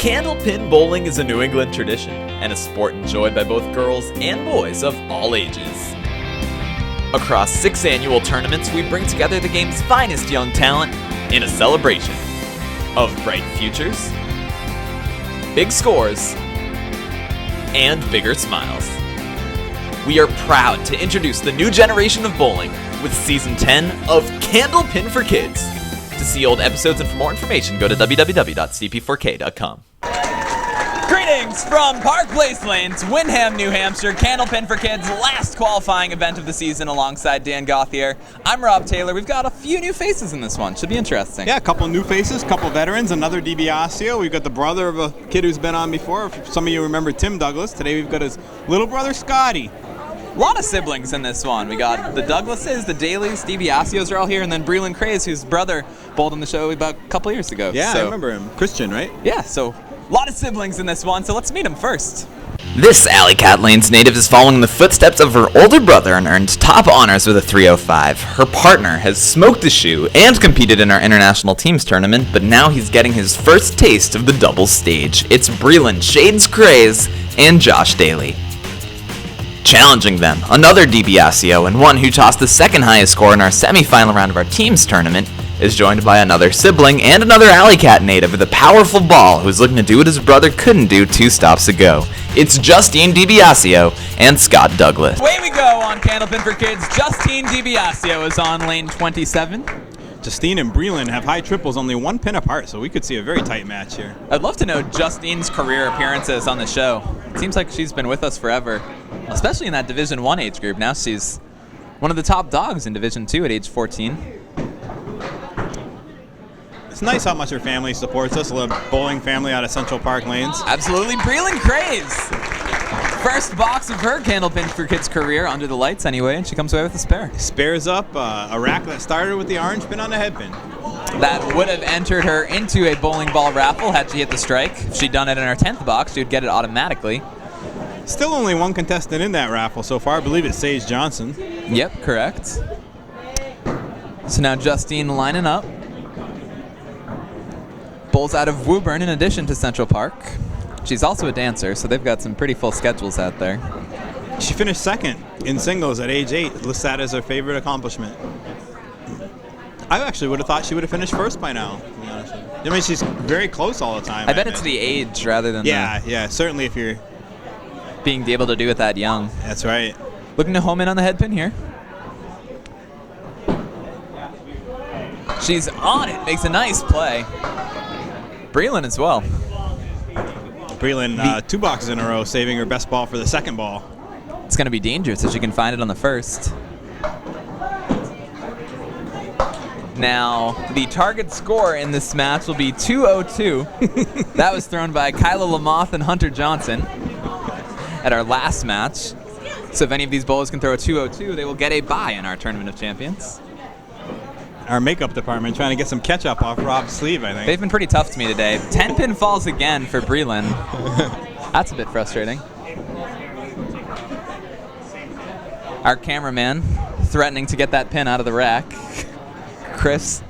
Candlepin bowling is a New England tradition and a sport enjoyed by both girls and boys of all ages. Across 6 annual tournaments, we bring together the game's finest young talent in a celebration of bright futures, big scores, and bigger smiles. We are proud to introduce the new generation of bowling with Season 10 of Candlepin for Kids. To see old episodes and for more information, go to www.cp4k.com. Greetings from Park Place Lanes, Windham, New Hampshire. Candlepin for Kids, last qualifying event of the season alongside Dan Gauthier. I'm Rob Taylor. We've got a few new faces in this one. Should be interesting. Yeah, a couple new faces, a couple veterans, another DiBiasio. We've got the brother of a kid who's been on before. If some of you remember Tim Douglas. Today we've got his little brother, Scotty. A lot of siblings in this one. We got the Douglases, the Daleys, DiBiasios are all here, and then Breelan Crays, whose brother bowled on the show about a couple years ago. Yeah, I remember him. Christian, right? Yeah, so a lot of siblings in this one, so let's meet them first. This Alley Cat Lanes native is following in the footsteps of her older brother and earned top honors with a 305. Her partner has smoked the shoe and competed in our international teams tournament, but now he's getting his first taste of the double stage. It's Breelan Shades Crays and Josh Daley. Challenging them, another DiBiasio and one who tossed the second highest score in our semifinal round of our teams tournament, is joined by another sibling and another Alley Cat native with a powerful ball who's looking to do what his brother couldn't do 2 stops ago. It's Justine DiBiasio and Scott Douglas. Away we go on Candlepin for Kids. Justine DiBiasio is on lane 27. Justine and Breelan have high triples, only 1 pin apart, so we could see a very tight match here. I'd love to know Justine's career appearances on the show. It seems like she's been with us forever, especially in that Division 1 age group. Now she's one of the top dogs in Division 2 at age 14. It's nice how much her family supports us, a little bowling family out of Central Park Lanes. Absolutely. Breelan Crays. First box of her Candlepin for Kids career, under the lights anyway, and she comes away with a spare. Spares up a rack that started with the orange pin on the head pin. That would have entered her into a bowling ball raffle had she hit the strike. If she'd done it in her 10th box, she would get it automatically. Still only one contestant in that raffle so far. I believe it's Sage Johnson. Yep, correct. So now Justine lining up. Bowls out of Woburn in addition to Central Park. She's also a dancer, so they've got some pretty full schedules out there. She finished second in singles at age 8. Lists that as her favorite accomplishment. I actually would have thought she would have finished first by now, to be honest with you. I mean, she's very close all the time. I bet it's the age rather than yeah, certainly if you're being able to do it that young. That's right. Looking to home in on the head pin here. She's on it, makes a nice play. Breelan as well. Breelan 2 boxes in a row, saving her best ball for the second ball. It's going to be dangerous if she can find it on the first. Now, the target score in this match will be 202. That was thrown by Kyla Lamoth and Hunter Johnson at our last match. So if any of these bowlers can throw a 202, they will get a bye in our Tournament of Champions. Our makeup department trying to get some ketchup off Rob's sleeve, I think. They've been pretty tough to me today. 10 pin falls again for Breelan. That's a bit frustrating. Our cameraman threatening to get that pin out of the rack. Chris.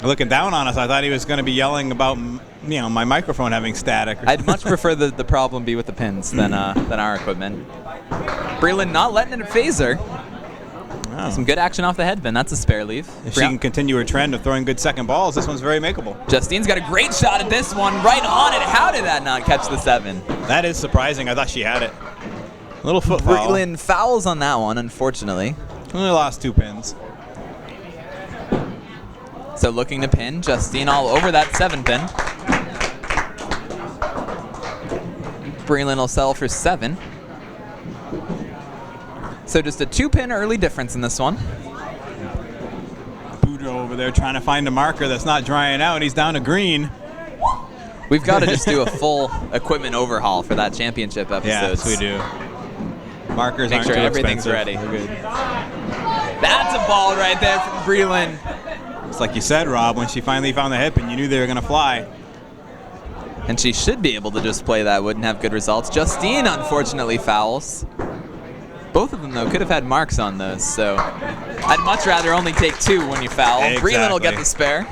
Looking down on us, I thought he was going to be yelling about my microphone having static. I'd much prefer the problem be with the pins than our equipment. Breelan not letting it phase her. Oh. Some good action off the head pin. That's a spare leave. If she can continue her trend of throwing good second balls, this one's very makeable. Justine's got a great shot at this one. Right on it. How did that not catch the 7? That is surprising. I thought she had it. A little foot foul. Breelan fouls on that one, unfortunately. Only lost 2 pins. So looking to pin. Justine all over that 7 pin. Breelan will settle for 7. So just a 2-pin early difference in this one. Boudreaux over there trying to find a marker that's not drying out. He's down to green. We've got to just do a full equipment overhaul for that championship episode. Yes, we do. Markers Make aren't sure too everything's expensive. ready. We're good. That's a ball right there from Breelan. It's like you said, Rob, when she finally found the head pin, you knew they were going to fly. And she should be able to just play that wood and have good results. Justine, unfortunately, fouls. Both of them, though, could have had marks on those, so I'd much rather only take 2 when you foul. Exactly. Breelan will get the spare.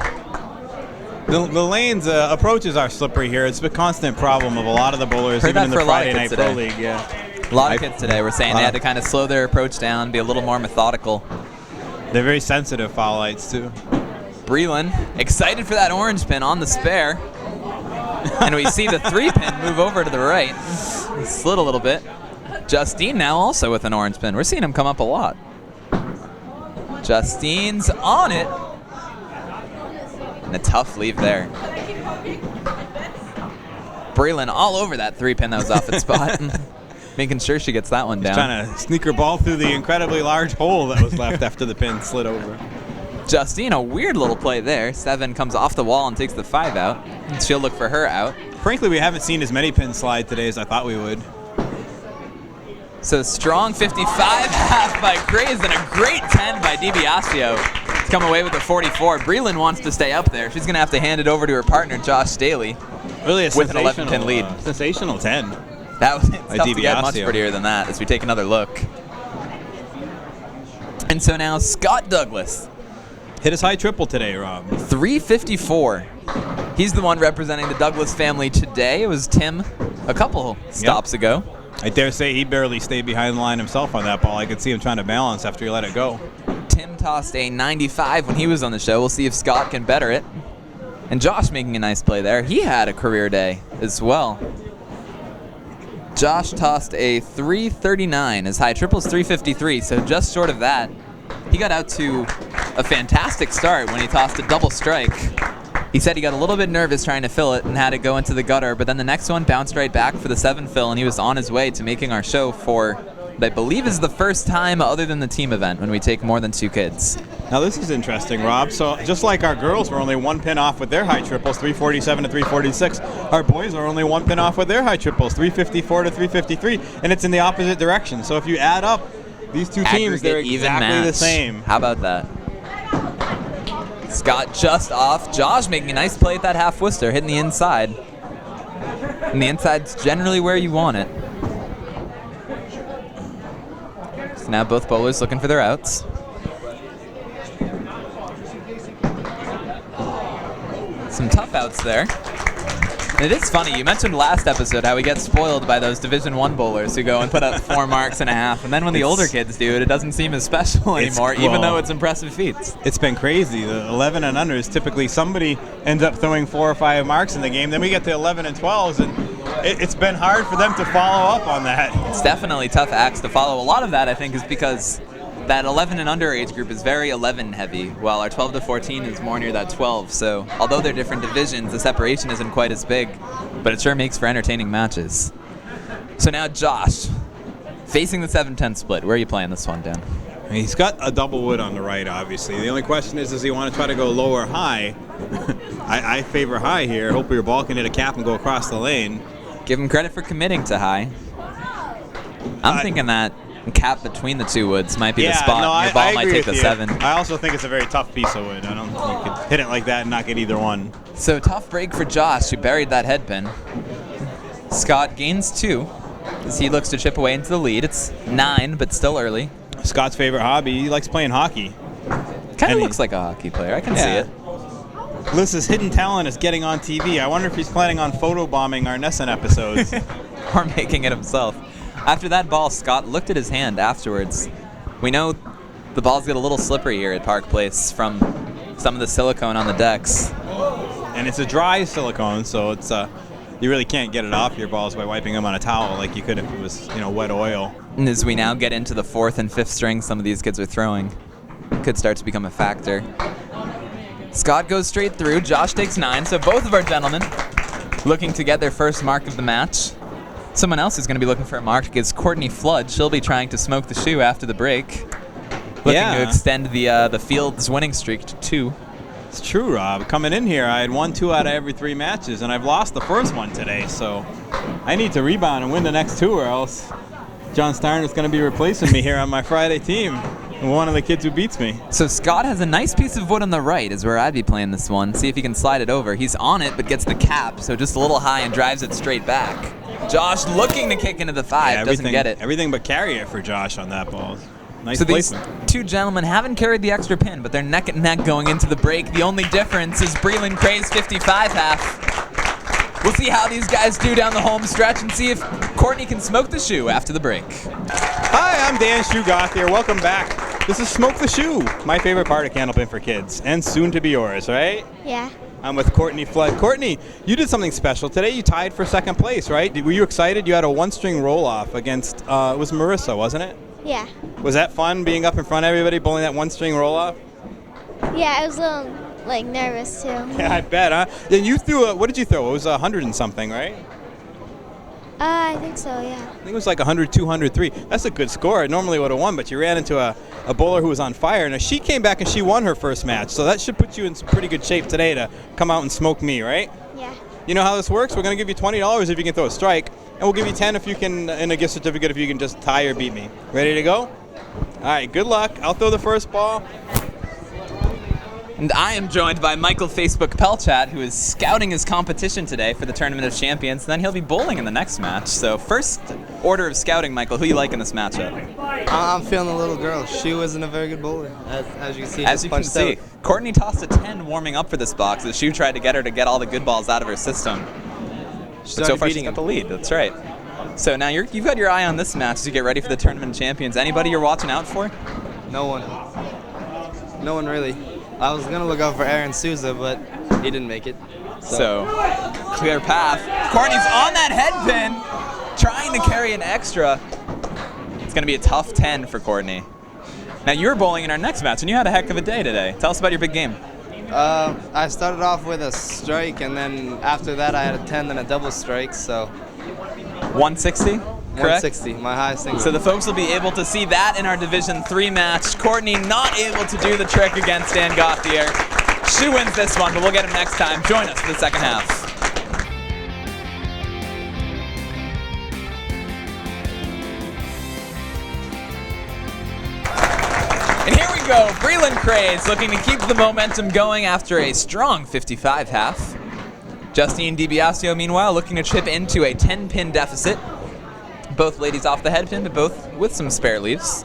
The lanes approaches are slippery here. It's a constant problem of a lot of the bowlers, Heard even in that the for a lot of Friday Night kids Pro today. League. Yeah, A lot of kids today were saying they had to kind of slow their approach down, be a little more methodical. they're very sensitive foul lights too. Breelan, excited for that orange pin on the spare. And we see the 3-pin move over to the right. Slid a little bit. Justine now also with an orange pin. We're seeing him come up a lot. Justine's on it. And a tough leave there. Breelan all over that 3-pin that was off its spot. Making sure she gets that one down. Trying to sneak her ball through the incredibly large hole that was left after the pin slid over. Justine, a weird little play there. 7 comes off the wall and takes the 5 out. And she'll look for her out. Frankly, we haven't seen as many pins slide today as I thought we would. So strong 55 half by Crays and a great 10 by DiBiasio. To come away with a 44. Breelan wants to stay up there. She's going to have to hand it over to her partner, Josh Daley. Really a with an 11-pin lead. Sensational 10. That was tough to get much DiBiasio. prettier than that as we take another look. And so now Scott Douglas. Hit his high triple today, Rob. 354. He's the one representing the Douglas family today. It was Tim a couple stops ago. I dare say he barely stayed behind the line himself on that ball. I could see him trying to balance after he let it go. Tim tossed a 95 when he was on the show. We'll see if Scott can better it. And Josh making a nice play there. He had a career day as well. Josh tossed a 339. His high triple's 353, so just short of that. He got out to a fantastic start when he tossed a double strike. He said he got a little bit nervous trying to fill it and had it go into the gutter, but then the next one bounced right back for the 7 fill, and he was on his way to making our show for what I believe is the first time other than the team event when we take more than 2 kids. Now this is interesting, Rob. So just like our girls were only 1 pin off with their high triples, 347 to 346, our boys are only 1 pin off with their high triples, 354 to 353, and it's in the opposite direction. So if you add up these two teams, they're exactly the same. How about that? Scott just off. Josh making a nice play at that half Worcester, hitting the inside. And the inside's generally where you want it. So now both bowlers looking for their outs. Some tough outs there. And it is funny, you mentioned last episode how we get spoiled by those Division I bowlers who go and put up 4 marks and a half, and then when the older kids do it, it doesn't seem as special anymore, even though it's impressive feats. It's been crazy. The 11 and under is typically somebody ends up throwing 4 or 5 marks in the game. Then we get to 11 and 12s, and it's been hard for them to follow up on that. It's definitely tough acts to follow. A lot of that, I think, is because that 11 and under age group is very 11 heavy, while our 12 to 14 is more near that 12. So although they're different divisions, the separation isn't quite as big, but it sure makes for entertaining matches. So now Josh, facing the 7-10 split. Where are you playing this one, Dan? He's got a double wood on the right, obviously. The only question is, does he want to try to go low or high? I favor high here. Hopefully your ball can hit a cap and go across the lane. Give him credit for committing to high. I'm thinking that cap between the 2 woods might be the spot. No, Your ball I might agree take the with you. 7. I also think it's a very tough piece of wood. I don't think you could hit it like that and not get either one. So tough break for Josh, who buried that head pin. Scott gains 2 as he looks to chip away into the lead. It's 9, but still early. Scott's favorite hobby, he likes playing hockey. Kind of looks like a hockey player. I can see it. Liz's hidden talent is getting on TV. I wonder if he's planning on photobombing our NESN episodes. Or making it himself. After that ball, Scott looked at his hand afterwards. We know the balls get a little slippery here at Park Place from some of the silicone on the decks. And it's a dry silicone, so it's you really can't get it off your balls by wiping them on a towel like you could if it was, wet oil. And as we now get into the 4th and 5th string some of these kids are throwing, could start to become a factor. Scott goes straight through. Josh takes 9, so both of our gentlemen looking to get their first mark of the match. Someone else who's going to be looking for a mark is Courtney Flood. She'll be trying to smoke the shoe after the break. Looking to extend the field's winning streak to 2. It's true, Rob. Coming in here, I had won 2 out of every 3 matches, and I've lost the first one today, so I need to rebound and win the next 2, or else John Steiner is going to be replacing me here on my Friday team. One of the kids who beats me. So Scott has a nice piece of wood on the right is where I'd be playing this one. See if he can slide it over. He's on it, but gets the cap, so just a little high and drives it straight back. Josh looking to kick into the 5, doesn't get it. Everything but carry it for Josh on that ball. Nice so these placement. two gentlemen haven't carried the extra pin, but they're neck and neck going into the break. The only difference is Breelan Crays 55 half. We'll see how these guys do down the home stretch and see if Courtney can smoke the shoe after the break. Hi, I'm Dan Shoegoth here. Welcome back. This is Smoke the Shoe, my favorite part of Candlepin for kids, and soon to be yours, right? Yeah. I'm with Courtney Flood. Courtney, you did something special today. You tied for second place, right? Were you excited? You had a one-string roll-off against, it was Marissa, wasn't it? Yeah. Was that fun, being up in front of everybody, bowling that one-string roll-off? Yeah, I was a little, nervous, too. Yeah, I bet, huh? Then you threw what did you throw? It was 100 and something, right? I think so, yeah. I think it was like 100, 203. That's a good score. I normally would have won, but you ran into a bowler who was on fire. Now, she came back and she won her first match, so that should put you in some pretty good shape today to come out and smoke me, right? Yeah. You know how this works? We're going to give you $20 if you can throw a strike, and we'll give you 10 if you can, and a gift certificate if you can just tie or beat me. Ready to go? All right, good luck. I'll throw the first ball. And I am joined by Michael Facebook Pelchat, who is scouting his competition today for the Tournament of Champions, and then he'll be bowling in the next match. So first order of scouting, Michael, who you like in this matchup? I'm feeling the little girl. She wasn't a very good bowler, as you can see. As you can see, Courtney tossed a 10 warming up for this box as Shu tried to get her to get all the good balls out of her system. But so far she's got the lead, that's right. So now you've got your eye on this match as you get ready for the Tournament of Champions. Anybody you're watching out for? No one. No one really. I was going to look out for Aaron Souza, but he didn't make it. So clear path. Courtney's on that head pin, trying to carry an extra. It's going to be a tough 10 for Courtney. Now you're bowling in our next match, and you had a heck of a day today. Tell us about your big game. I started off with a strike, and then after that I had a 10 and a double strike, so 160? Correct? 160, my highest single. So the folks will be able to see that in our Division 3 match. Courtney not able to do the trick against Dan Gauthier. She wins this one, but we'll get him next time. Join us for the second half. And here we go. Breelan Crays looking to keep the momentum going after a strong 55 half. Justine DiBiasio, meanwhile, looking to chip into a 10-pin deficit. Both ladies off the head pin, but both with some spare leaves.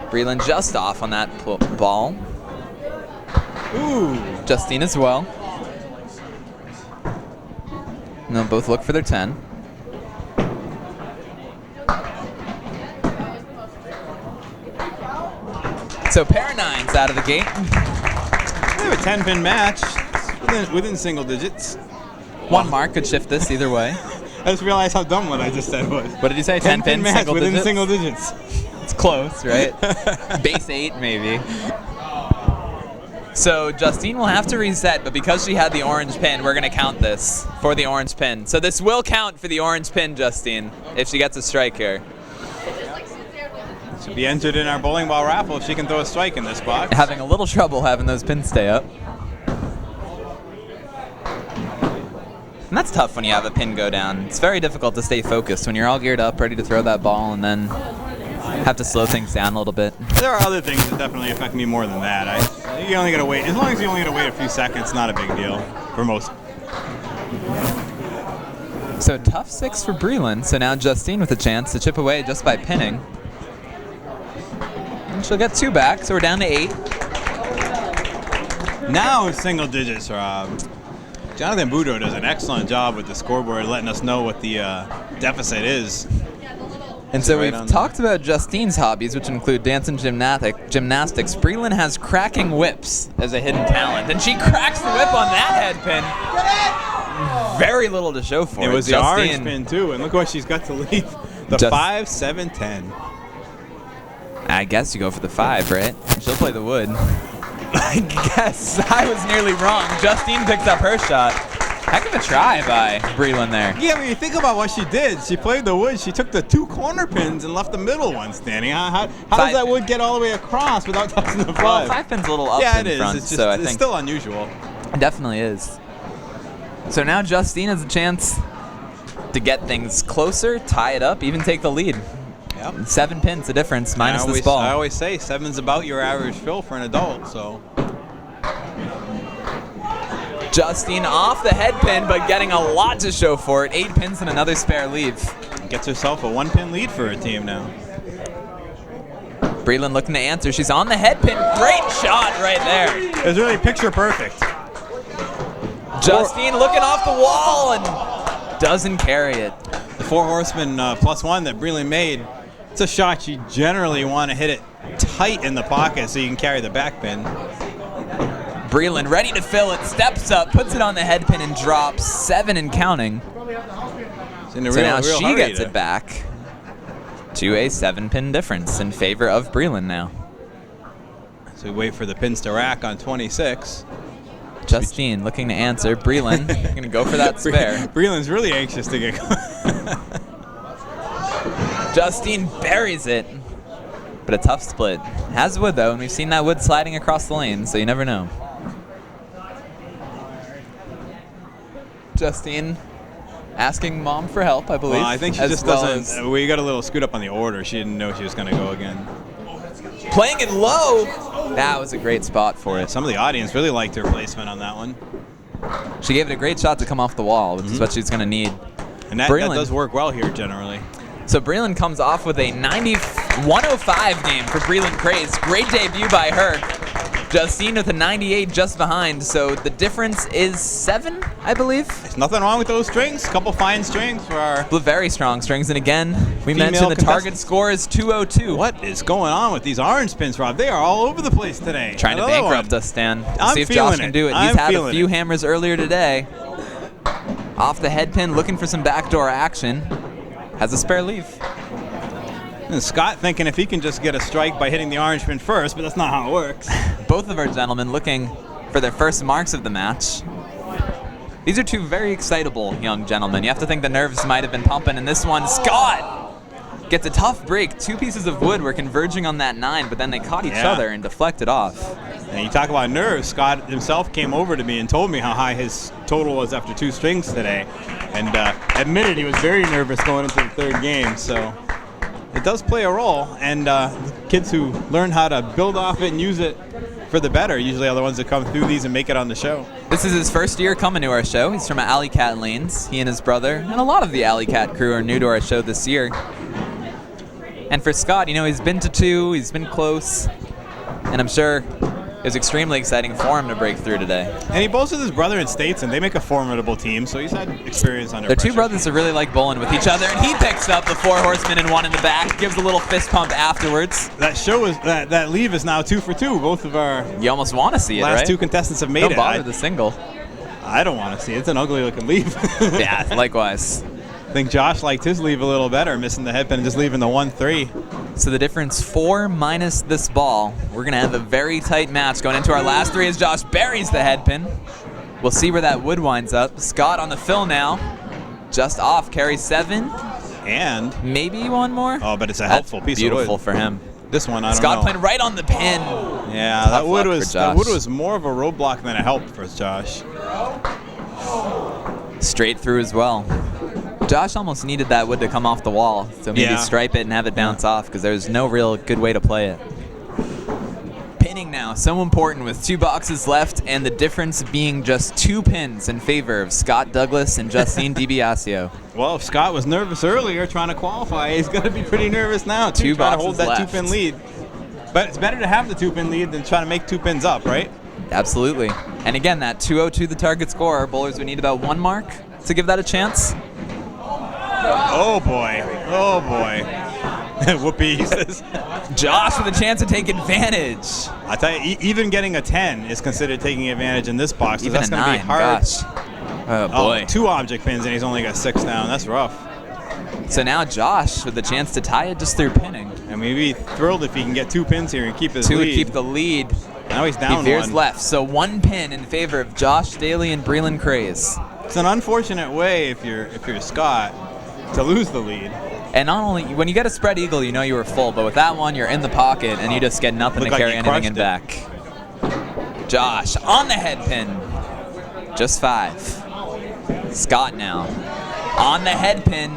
Breelan just off on that ball. Ooh. Justine as well. And they'll both look for their 10. So pair of nines out of the gate. We have a 10-pin match within single digits. One mark could shift this either way. I just realized how dumb what I just said was. What did you say? 10 pin match single within digits? single digits. It's close, right? Base 8, maybe. So Justine will have to reset, but because she had the orange pin, we're going to count this for the orange pin. So this will count for the orange pin, Justine, if she gets a strike here. Should be entered in our bowling ball raffle if she can throw a strike in this box. Having a little trouble having those pins stay up. And that's tough when you have a pin go down. It's very difficult to stay focused when you're all geared up, ready to throw that ball, and then have to slow things down a little bit. There are other things that definitely affect me more than that. You only gotta wait. As long as you only gotta wait a few seconds, not a big deal for most. So tough 6 for Breelan. So now Justine with a chance to chip away just by pinning. And she'll get 2 back, so we're down to 8. Now it's single digits, Rob. Jonathan Boudreau does an excellent job with the scoreboard, letting us know what the deficit is. And so Right we've on talked about Justine's hobbies, which include dance and gymnastics. Breelan has cracking whips as a hidden talent, and she cracks the whip on that head pin. Very little to show for it. It was the orange pin too, and look what she's got to leave. The 5, 7, 10. I guess you go for the 5, right? She'll play the wood. I guess I was nearly wrong. Justine picks up her shot. Heck of a try by Breelan there. Yeah, when you think about what she did, she played the wood. She took the 2 corner pins and left the middle one standing. How does that wood get all the way across without touching the 5? Well, 5 pin's a little up yeah, in it is. front, It's just, so I it's think still unusual. it definitely is. So now Justine has a chance to get things closer, tie it up, even take the lead. Yep. 7 pins, the difference, minus this ball. I always say 7's about your average fill for an adult, so. Justine off the head pin, but getting a lot to show for it. 8 pins and another spare leave. gets herself a 1-pin lead for her team now. Breelan looking to answer. She's on the head pin. Great shot right there. It was really picture perfect. Justine looking off the wall and doesn't carry it. The 4 horseman +1 that Breelan made, it's a shot you generally want to hit it tight in the pocket so you can carry the back pin. Breelan ready to fill it, steps up, puts it on the head pin and drops 7 and counting. So now she gets it back to a 7-pin difference in favor of Breelan now. So we wait for the pins to rack on 26. Justine looking to answer. Breelan going to go for that spare. Breelan's really anxious to get going. Justine buries it, but a tough split. Has wood though, and we've seen that wood sliding across the lane, so you never know. Justine asking mom for help, I believe. Well, I think she just doesn't. We got a little scoot up on the order. She didn't know she was going to go again. Playing it low. That was a great spot for it. Some of the audience really liked her placement on that one. She gave it a great shot to come off the wall, which is what she's going to need. And that does work well here generally. So Breelan comes off with a 105 game for Breelan Crays. Great debut by her. Justine with a 98 just behind, so the difference is 7, I believe. There's nothing wrong with those strings. Couple fine strings for our very strong strings. And again, we mentioned the target score is 202. What is going on with these orange pins, Rob? They are all over the place today. Trying to bankrupt us, Stan. I'm see if feeling Josh can do it. He's had a few hammers earlier today. Off the head pin, looking for some backdoor action. Has a spare leave. And Scott thinking if he can just get a strike by hitting the orange pin first, but that's not how it works. Both of our gentlemen looking for their first marks of the match. These are two very excitable young gentlemen. You have to think the nerves might have been pumping in this one. Scott gets a tough break. 2 pieces of wood were converging on that 9, but then they caught each other and deflected off. And you talk about nerves. Scott himself came over to me and told me how high his total was after 2 strings today, and admitted he was very nervous going into the 3rd game. So it does play a role, and kids who learn how to build off it and use it for the better usually are the ones that come through these and make it on the show. This is his first year coming to our show. He's from Alley Cat Lanes. He and his brother, and a lot of the Alley Cat crew are new to our show this year. And for Scott, you know, he's been to 2, he's been close, and I'm sure it was extremely exciting for him to break through today. And he bowls with his brother in States, and they make a formidable team, so he's had experience under pressure. They're 2 brothers that really like bowling with each other, and he picks up the 4 horsemen and 1 in the back, gives a little fist pump afterwards. That show is that leave is now 2 for 2. Both of our almost want to see it, last right? 2 contestants have made Don't it. bother the single. I don't want to see it. It's an ugly looking leave. Yeah, likewise. I think Josh liked his leave a little better, missing the headpin and just leaving the 1-3. So the difference 4 minus this ball. We're going to have a very tight match going into our last 3 as Josh buries the headpin. We'll see where that wood winds up. Scott on the fill now. Just off, carries 7. And maybe 1 more. Oh, but it's a helpful piece of wood. Beautiful for him. This one, I don't know. Scott playing right on the pin. Yeah, that wood was more of a roadblock than a help for Josh. Straight through as well. Josh almost needed that wood to come off the wall, so maybe stripe it and have it bounce off, because there was no real good way to play it. Pinning now, so important with 2 boxes left, and the difference being just 2 pins in favor of Scott Douglas and Justine DiBiasio. Well, if Scott was nervous earlier trying to qualify, he's going to be pretty nervous now, too, trying to hold that left. 2-pin lead. But it's better to have the 2-pin lead than try to make 2 pins up, right? Absolutely. And again, that 202 the target score. Bowlers would need about 1 mark to give that a chance. Oh boy. Oh boy. Whoopee, he says. Josh with a chance to take advantage. I tell you, even getting a 10 is considered taking advantage in this box. Even that's a going to 9, be hard. Gosh. Oh boy. 2 object pins and he's only got 6 down. That's rough. So now Josh with the chance to tie it just through pinning. And we'd be thrilled if he can get 2 pins here and keep his 2 lead. to keep the lead. Now he's down 1. He veers left, so 1 pin in favor of Josh, Daley, and Breelan Crays. It's an unfortunate way if you're Scott to lose the lead. And not only, when you get a spread eagle, you know you were full, but with that one, you're in the pocket, and you just get nothing to carry anything in back. Josh on the head pin. Just 5. Scott now on the head pin.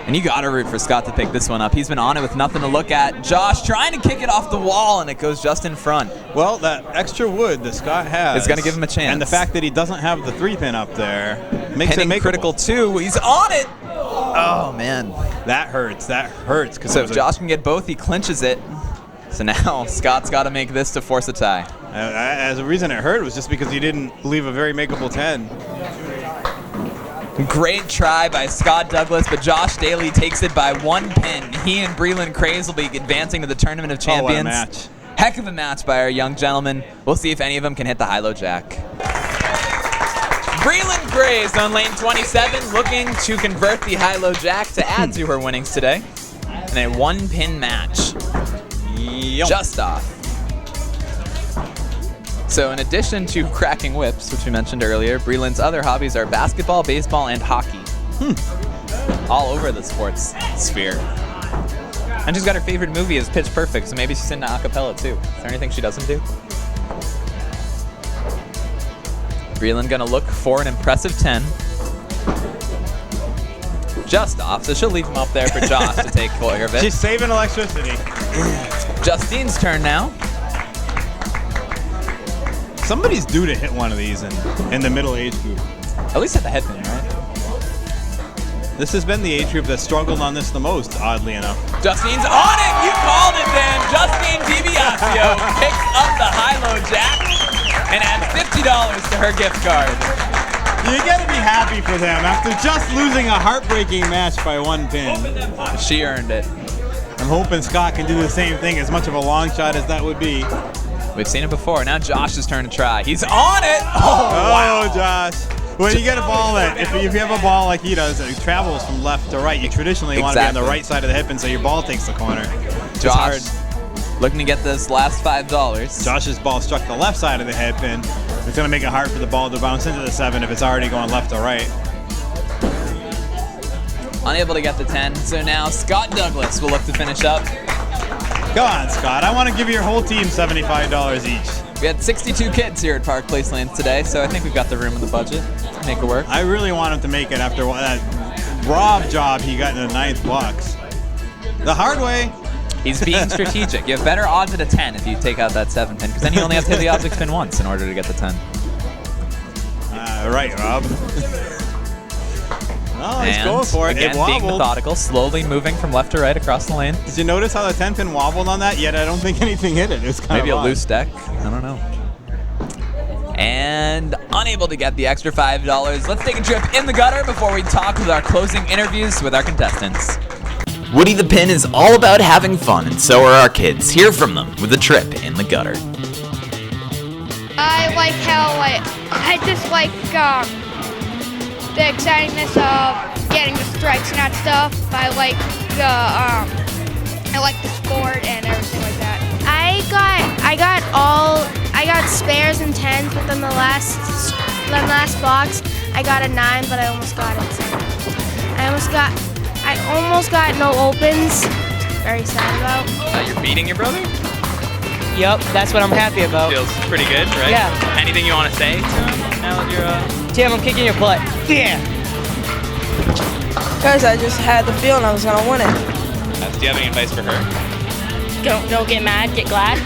And you got to root for Scott to pick this one up. He's been on it with nothing to look at. Josh trying to kick it off the wall, and it goes just in front. Well, that extra wood that Scott has is going to give him a chance. And the fact that he doesn't have the 3-pin up there makes it critical 2. He's on it. Oh, man. That hurts. That hurts. So if Josh can get both, he clinches it. So now Scott's got to make this to force a tie. As a reason it hurt was just because he didn't leave a very makeable 10. Great try by Scott Douglas, but Josh Daley takes it by 1 pin. He and Breelan Crays will be advancing to the Tournament of Champions. Oh, what a match. Heck of a match by our young gentlemen. We'll see if any of them can hit the high-low jack. Breelan Crays on lane 27, looking to convert the high-low jack to add to her winnings today in a 1-pin match. Just off. So in addition to cracking whips, which we mentioned earlier, Breelan's other hobbies are basketball, baseball, and hockey. All over the sports sphere. And she's got her favorite movie is Pitch Perfect, so maybe she's into acapella too. Is there anything she doesn't do? Breelan gonna look for an impressive 10. Just off, so she'll leave him up there for Josh to take care of it. She's saving electricity. Justine's turn now. Somebody's due to hit one of these in the middle age group. At least at the headpin, right? This has been the age group that struggled on this the most, oddly enough. Justine's on it! You called it, Dan! Justine DiBiasio picks up the high-low jack and adds $50 to her gift card. You gotta be happy for them after just losing a heartbreaking match by 1 pin. She earned it. I'm hoping Scott can do the same thing, as much of a long shot as that would be. We've seen it before. Now Josh's turn to try. He's on it! Oh, Josh. When you get a ball that, if you have a ball like he does, it travels from left to right, you traditionally want to be on the right side of the headpin so your ball takes the corner. Josh looking to get this last $5. Josh's ball struck the left side of the headpin. It's going to make it hard for the ball to bounce into the 7 if it's already going left or right. Unable to get the 10, so now Scott Douglas will look to finish up. Go on, Scott. I want to give your whole team $75 each. We had 62 kids here at Park Place Lanes today, so I think we've got the room in the budget to make it work. I really want him to make it after that Rob job he got in the 9th box. The hard way. He's being strategic. You have better odds at a 10 if you take out that 7 pin, because then you only have to hit the object pin once in order to get the 10. Right, Rob. Oh, he's going for it. Again, it being wobbled. methodical, slowly moving from left to right across the lane. Did you notice how the 10 pin wobbled on that? Yet I don't think anything hit it. It was kind Maybe of a loose deck. I don't know. And unable to get the extra $5. Let's take a trip in the gutter before we talk with our closing interviews with our contestants. Woody the Pin is all about having fun, and so are our kids. Hear from them with a trip in the gutter. I like how I just like the excitingness of getting the strikes and that stuff. I like the sport and everything like that. I got spares and 10s, but then the last box I got a 9, but I almost got it. So I almost got no opens. Very sad about. You're beating your brother? Yep, that's what I'm happy about. Feels pretty good, right? Yeah. Anything you want to say to him now that you're Tim, I'm kicking your butt. Yeah. Guys, I just had the feeling I was gonna win it. Do you have any advice for her? Don't get mad, get glad.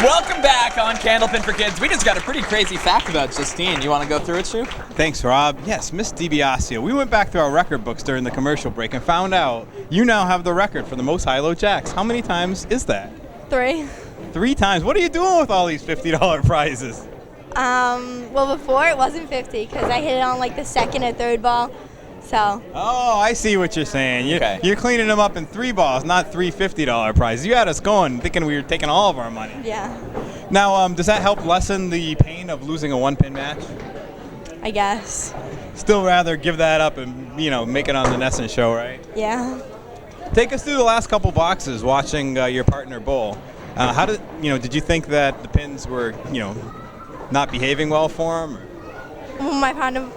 Welcome back on Candlepin for Kids. We just got a pretty crazy fact about Justine. You want to go through it, Shu? Thanks, Rob. Yes, Miss DiBiasio. We went back through our record books during the commercial break and found out you now have the record for the most high-low jacks. How many times is that? 3. 3 times. What are you doing with all these $50 prizes? Well, before it wasn't 50 because I hit it on like the second or third ball. So. Oh, I see what you're saying. Okay. You're cleaning them up in 3 balls, not 3 $50 prizes. You had us going thinking we were taking all of our money. Yeah, Now, does that help lessen the pain of losing a 1-pin match? I guess. Still rather give that up and, make it on the NESN show, right? Yeah. Take us through the last couple boxes watching your partner bowl. How did you think that the pins were, not behaving well for him? Well, my partner,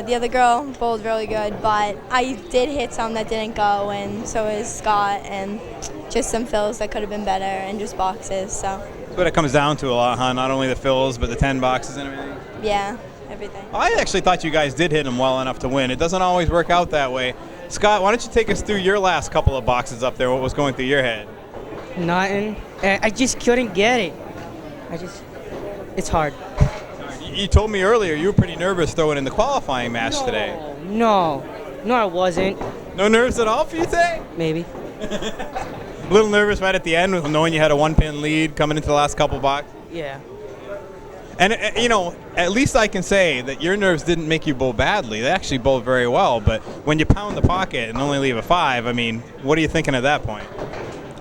the other girl bowled really good, but I did hit some that didn't go, and so is Scott, and just some fills that could have been better, and just boxes. So. That's what it comes down to a lot, huh? Not only the fills, but the 10 boxes and everything. Yeah. everything. I actually thought you guys did hit them well enough to win. It doesn't always work out that way. Scott, why don't you take us through your last couple of boxes up there? What was going through your head? Nothing. I just couldn't get it. It's hard. You told me earlier you were pretty nervous throwing in the qualifying match today. No, I wasn't. No nerves at all for you today? Maybe. A little nervous right at the end, knowing you had a 1-pin lead coming into the last couple boxes? Yeah. And, at least I can say that your nerves didn't make you bowl badly. They actually bowled very well. But when you pound the pocket and only leave a 5, I mean, what are you thinking at that point?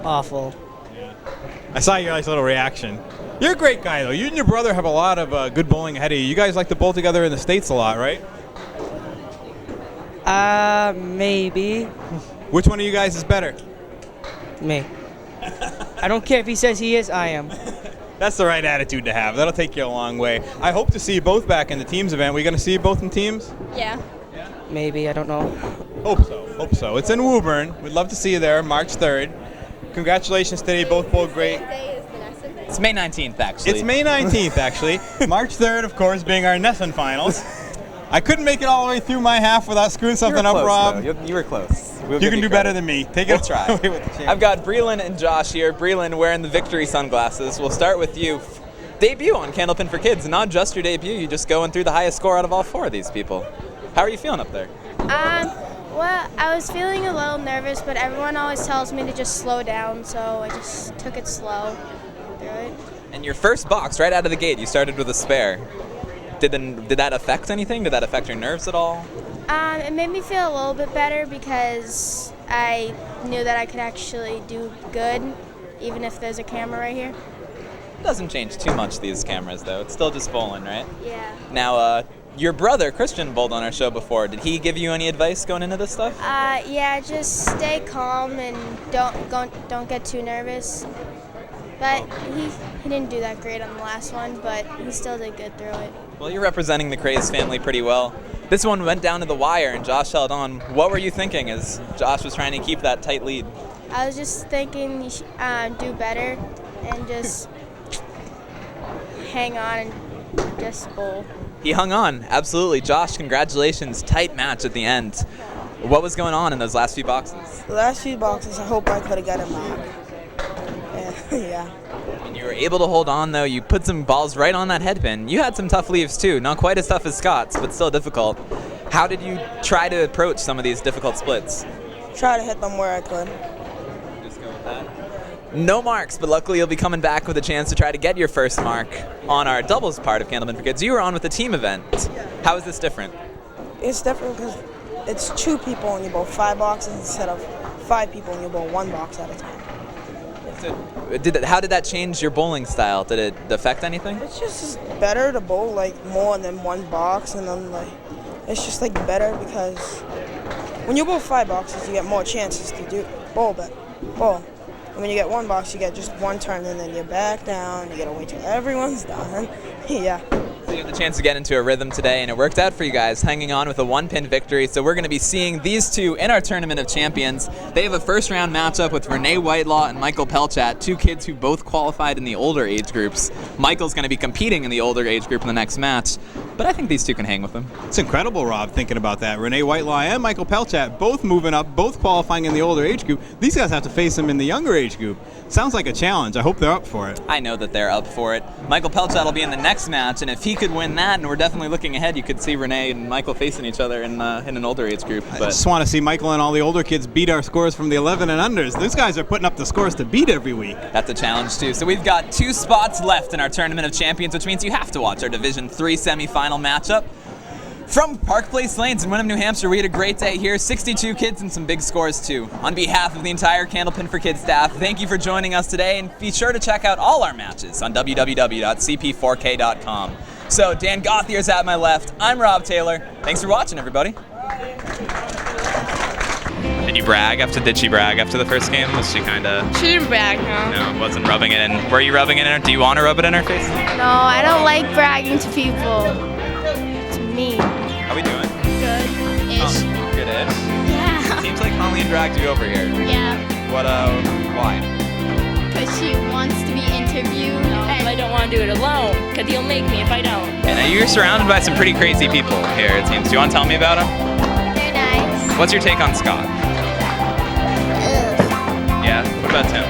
Awful. I saw your nice little reaction. You're a great guy, though. You and your brother have a lot of good bowling ahead of you. You guys like to bowl together in the States a lot, right? Maybe. Which one of you guys is better? Me. I don't care if he says he is, I am. That's the right attitude to have. That'll take you a long way. I hope to see you both back in the teams event. We going to see you both in teams? Yeah. Maybe, I don't know. Hope so. It's in Woburn. We'd love to see you there, March 3rd. Congratulations today. Both bowled great. It's May 19th, actually. It's May 19th, actually. March 3rd, of course, being our NESN finals. I couldn't make it all the way through my half without screwing something up, Rob. You were close. You can do better than me. Take it. We'll try. Away with the champ. I've got Breelan and Josh here. Breelan wearing the victory sunglasses. We'll start with you. Debut on Candlepin for Kids. Not just your debut. You just going through the highest score out of all 4 of these people. How are you feeling up there? Well, I was feeling a little nervous, but everyone always tells me to just slow down, so I just took it slow through it. And your first box, right out of the gate, you started with a spare. Did that affect anything? Did that affect your nerves at all? It made me feel a little bit better because I knew that I could actually do good, even if there's a camera right here. Doesn't change too much, these cameras, though. It's still just bowling, right? Yeah. Now, your brother, Christian, bowled on our show before. Did he give you any advice going into this stuff? Yeah, just stay calm and don't get too nervous. But he didn't do that great on the last one, but he still did good through it. Well, you're representing the Crays family pretty well. This one went down to the wire, and Josh held on. What were you thinking as Josh was trying to keep that tight lead? I was just thinking you should do better and just hang on and just bowl. He hung on, absolutely. Josh, congratulations. Tight match at the end. What was going on in those last few boxes? The last few boxes, I hope I could have got him back. Yeah. And you were able to hold on, though. You put some balls right on that headpin. You had some tough leaves, too. Not quite as tough as Scott's, but still difficult. How did you try to approach some of these difficult splits? Try to hit them where I could. Just go with that. No marks, but luckily you'll be coming back with a chance to try to get your first mark on our doubles part of Candlepin for Kids. You were on with the team event. How is this different? It's different because it's 2 people and you bowl 5 boxes instead of 5 people and you bowl 1 box at a time. So, how did that change your bowling style? Did it affect anything? It's just better to bowl more than 1 box, and then it's just better because when you bowl 5 boxes, you get more chances to bowl. And when you get 1 box, you get just 1 turn, and then you're back down. You gotta wait till everyone's done. Yeah. So you had the chance to get into a rhythm today, and it worked out for you guys, hanging on with a 1-pin victory. So we're going to be seeing these 2 in our Tournament of Champions. They have a first-round matchup with Renee Whitelaw and Michael Pelchat, 2 kids who both qualified in the older age groups. Michael's going to be competing in the older age group in the next match, but I think these 2 can hang with them. It's incredible, Rob, thinking about that. Renee Whitelaw and Michael Pelchat both moving up, both qualifying in the older age group. These guys have to face them in the younger age group. Sounds like a challenge. I hope they're up for it. I know that they're up for it. Michael Pelchat will be in the next match, and if he could win that, and we're definitely looking ahead, you could see Renee and Michael facing each other in an older age group. I just want to see Michael and all the older kids beat our scores from the 11 and unders. These guys are putting up the scores to beat every week. That's a challenge, too. So we've got 2 spots left in our Tournament of Champions, which means you have to watch our Division III semifinal matchup. From Park Place Lanes in Wyndham, New Hampshire, we had a great day here. 62 kids and some big scores, too. On behalf of the entire Candlepin for Kids staff, thank you for joining us today, and be sure to check out all our matches on www.cp4k.com. So, Dan Gauthier's at my left. I'm Rob Taylor. Thanks for watching, everybody. Did she brag after the first game? Was she kind of... She didn't brag, no. No, wasn't rubbing it in. Were you rubbing it in? Do you want to rub it in her face? No, I don't like bragging to people. It's mean. How we doing? Good-ish. Good-ish. Yeah. Seems like Colleen dragged you over here. Yeah. What, why? because she wants to be interviewed. And I don't want to do it alone because he'll make me if I don't. And you're surrounded by some pretty crazy people here, it seems. Do you want to tell me about them? They're nice. What's your take on Scott? Yeah? What about Tim?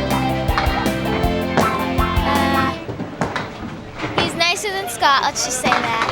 He's nicer than Scott, let's just say that.